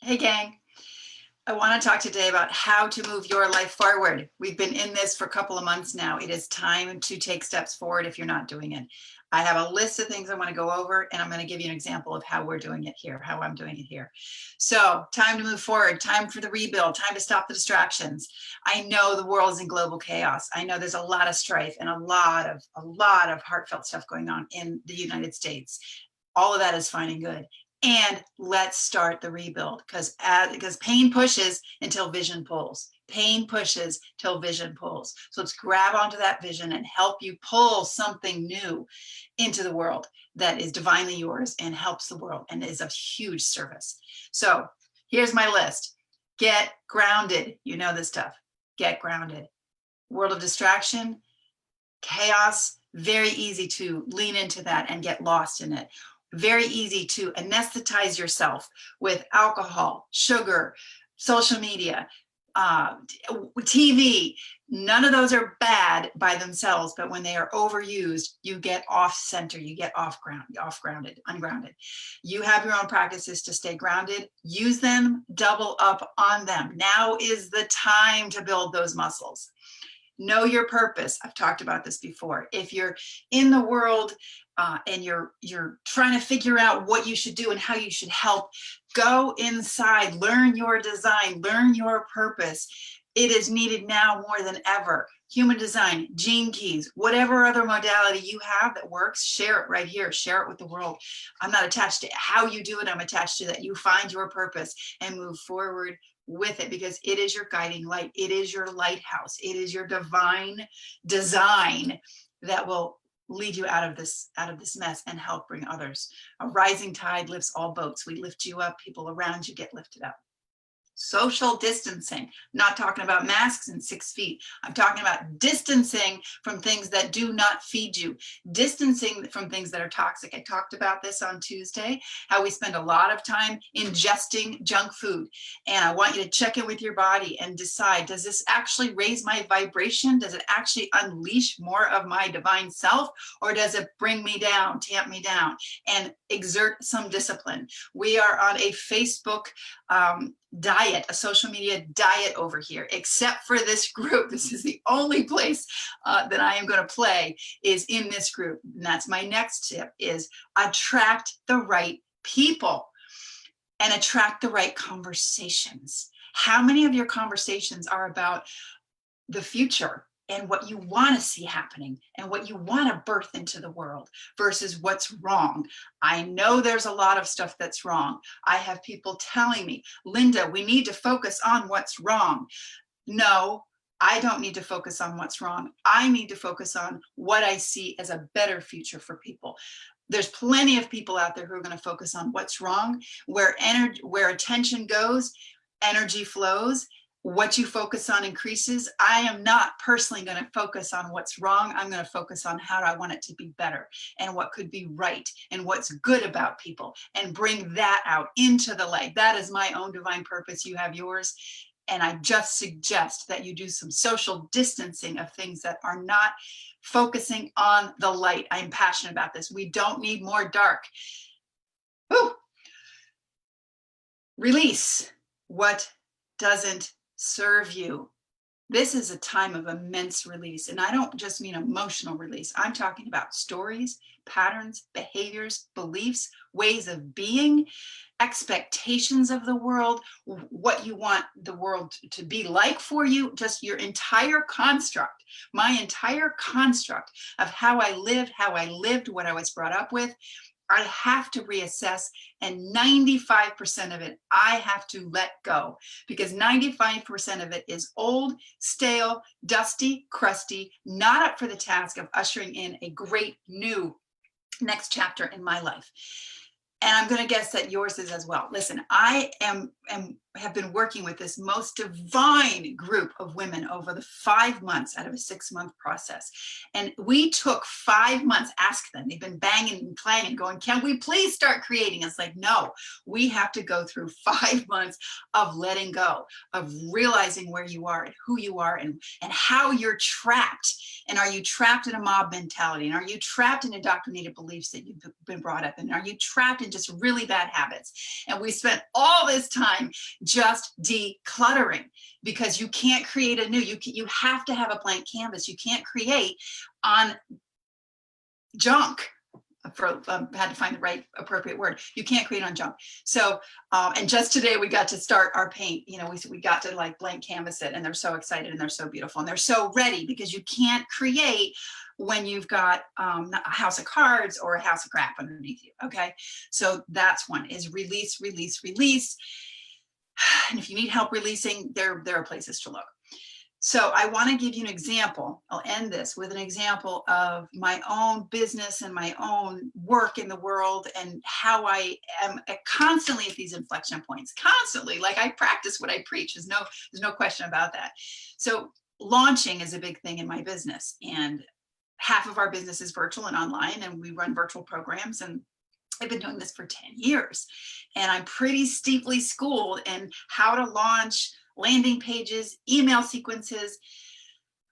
Hey gang, I want to talk today about how to move your life forward. We've been in this for a couple of months now. It is time to take steps forward if you're not doing it. I have a list of things I want to go over, and I'm going to give you an example of how we're doing it here, how I'm doing it here. So time to move forward, time for the rebuild, time to stop the distractions. I know the world is in global chaos. I know there's a lot of strife and a lot of heartfelt stuff going on in the United States. All of that is fine and good. And let's start the rebuild because pain pushes until vision pulls. Pain pushes till vision pulls. So let's grab onto that vision and help you pull something new into the world that is divinely yours and helps the world and is of huge service. So here's my list. Get grounded. You know this stuff. Get grounded. World of distraction, chaos, very easy to lean into that and get lost in it. Very easy to anesthetize yourself with alcohol, sugar, social media, TV. None of those are bad by themselves, but when they are overused, you get off center, you get off-grounded, ungrounded. You have your own practices to stay grounded. Use them, double up on them. Now is the time to build those muscles. Know your purpose. I've talked about this before. If you're in the world and you're trying to figure out what you should do and how you should help, go inside, learn your design, learn your purpose. It is needed now more than ever. Human design, gene keys, whatever other modality you have that works, share it right here. Share it with the world. I'm not attached to how you do it. I'm attached to that you find your purpose and move forward with it, because it is your guiding light. It is your lighthouse. It is your divine design that will lead you out of this mess and help bring others. A rising tide lifts all boats. We lift you up, people around you get lifted up. Social distancing, not talking about masks and 6 feet. I'm talking about distancing from things that do not feed you, distancing from things that are toxic. I talked about this on Tuesday, how we spend a lot of time ingesting junk food. And I want you to check in with your body and decide, does this actually raise my vibration? Does it actually unleash more of my divine self? Or does it bring me down, tamp me down, and exert some discipline? We are on a Facebook diet, a social media diet over here, except for this group. This is the only place that I am going to play is in this group. And that's my next tip, is attract the right people and attract the right conversations. How many of your conversations are about the future and what you want to see happening and what you want to birth into the world versus what's wrong? I know there's a lot of stuff that's wrong. I have people telling me, Linda, we need to focus on what's wrong. No, I don't need to focus on what's wrong. I need to focus on what I see as a better future for people. There's plenty of people out there who are going to focus on what's wrong. Where attention goes, energy flows. What you focus on increases. I am not personally going to focus on what's wrong. I'm going to focus on how I want it to be better and what could be right and what's good about people, and bring that out into the light. That is my own divine purpose. You have yours. And I just suggest that you do some social distancing of things that are not focusing on the light. I'm passionate about this. We don't need more dark. Whew. Release what doesn't serve you. This is a time of immense release. And I don't just mean emotional release. I'm talking about stories, patterns, behaviors, beliefs, ways of being, expectations of the world, what you want the world to be like for you, just your entire construct, my entire construct of how I lived, what I was brought up with. I have to reassess, and 95% of it I have to let go, because 95% of it is old, stale, dusty, crusty, not up for the task of ushering in a great new next chapter in my life. And I'm going to guess that yours is as well. Listen, I have been working with this most divine group of women over the 5 months out of a 6-month process. And we took 5 months, ask them, they've been banging and clanging, going, can we please start creating? It's like, no, we have to go through 5 months of letting go, of realizing where you are and who you are and how you're trapped. And are you trapped in a mob mentality? And are you trapped in indoctrinated beliefs that you've been brought up in? Are you trapped in just really bad habits? And we spent all this time just decluttering, because you can't create a new, you have to have a blank canvas. You can't create on junk. Had to find the right appropriate word. You can't create on junk. So, and just today we got to start our paint. You know, we got to like blank canvas it, and they're so excited and they're so beautiful and they're so ready, because you can't create when you've got a house of cards or a house of crap underneath you. Okay, so that's one, is release, release, release. And if you need help releasing, there are places to look. So I want to give you an example. I'll end this with an example of my own business and my own work in the world, and how I am constantly at these inflection points, constantly. Like, I practice what I preach. There's no question about that. So launching is a big thing in my business, and half of our business is virtual and online, and we run virtual programs, and I've been doing this for 10 years, and I'm pretty steeply schooled in how to launch landing pages, email sequences,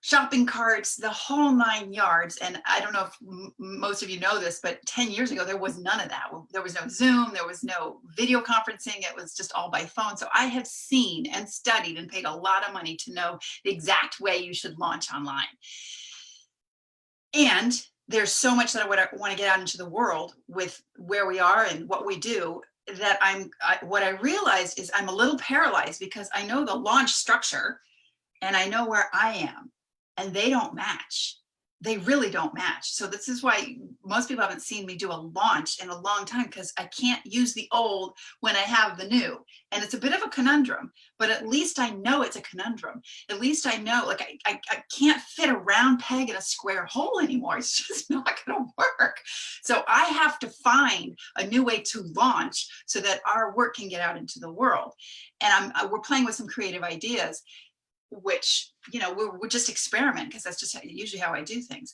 shopping carts, the whole 9 yards. And I don't know if most of you know this, but 10 years ago, there was none of that. There was no Zoom, there was no video conferencing. It was just all by phone. So I have seen and studied and paid a lot of money to know the exact way you should launch online. And there's so much that I want to get out into the world with where we are and what we do, that what I realized is I'm a little paralyzed, because I know the launch structure and I know where I am, and they don't match. They really don't match. So this is why most people haven't seen me do a launch in a long time, because I can't use the old when I have the new. And it's a bit of a conundrum, but at least I know it's a conundrum. At least I know, like, I can't fit a round peg in a square hole anymore. It's just not going to work. So I have to find a new way to launch so that our work can get out into the world. And we're playing with some creative ideas, which, you know, we'll just experiment, because that's just usually how I do things.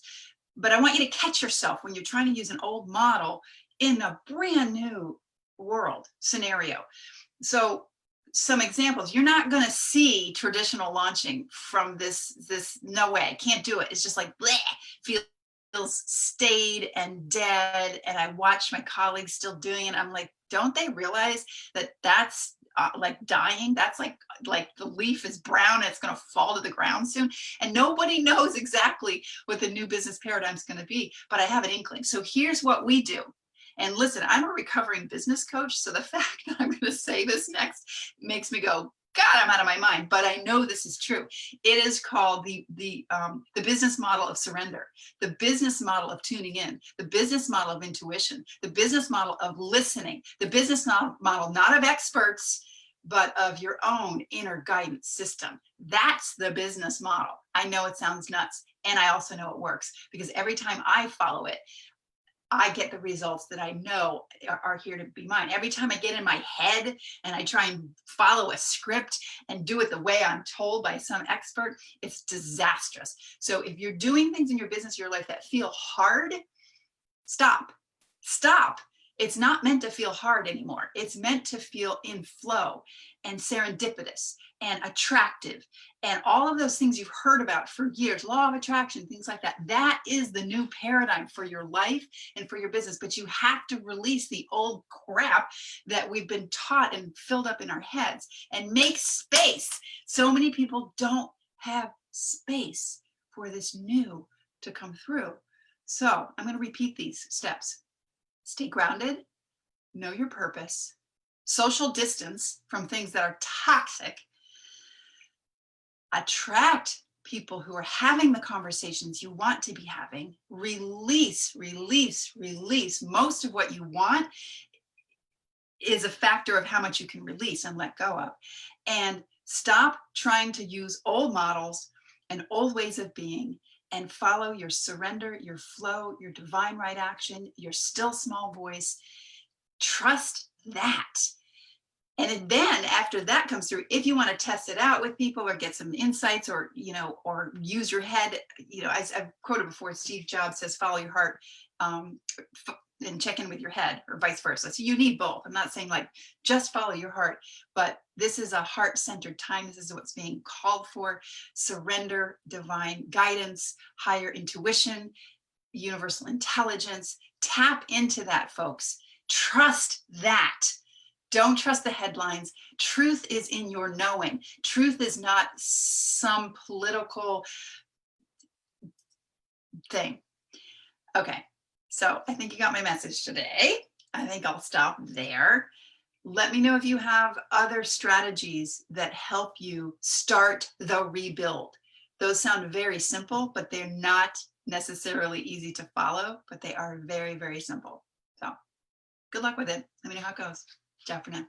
But I want you to catch yourself when you're trying to use an old model in a brand new world scenario. So some examples: you're not going to see traditional launching from this, no way, I can't do it. It's just like, bleh, feels staid and dead. And I watch my colleagues still doing it. I'm like, don't they realize that that's like dying? That's like the leaf is brown and it's going to fall to the ground soon. And nobody knows exactly what the new business paradigm is going to be, but I have an inkling. So here's what we do. And listen, I'm a recovering business coach, so the fact that I'm going to say this next makes me go, God, I'm out of my mind, but I know this is true. It is called the business model of surrender, the business model of tuning in, the business model of intuition, the business model of listening, the business model not of experts, but of your own inner guidance system. That's the business model. I know it sounds nuts, and I also know it works, because every time I follow it, I get the results that I know are here to be mine. Every time I get in my head and I try and follow a script and do it the way I'm told by some expert, it's disastrous. So if you're doing things in your business, your life that feel hard, stop. It's not meant to feel hard anymore. It's meant to feel in flow and serendipitous and attractive and all of those things you've heard about for years, law of attraction, things like that. That is the new paradigm for your life and for your business. But you have to release the old crap that we've been taught and filled up in our heads and make space. So many people don't have space for this new to come through. So I'm going to repeat these steps. Stay grounded, know your purpose, social distance from things that are toxic, attract people who are having the conversations you want to be having, release. Most of what you want is a factor of how much you can release and let go of. And stop trying to use old models and old ways of being, and follow your surrender, your flow, your divine right action, your still small voice. Trust that. And then after that comes through, if you want to test it out with people or get some insights, or, you know, or use your head, you know, I've quoted before, Steve Jobs says, follow your heart, and check in with your head, or vice versa. So you need both. I'm not saying like just follow your heart, but this is a heart-centered time. This is what's being called for. Surrender, divine guidance, higher intuition, universal intelligence. Tap into that, folks. Trust that. Don't trust the headlines. Truth is in your knowing. Truth is not some political thing. Okay, so I think you got my message today. I think I'll stop there. Let me know if you have other strategies that help you start the rebuild. Those sound very simple, but they're not necessarily easy to follow, but they are very, very simple. So good luck with it. Let me know how it goes. Ciao for now.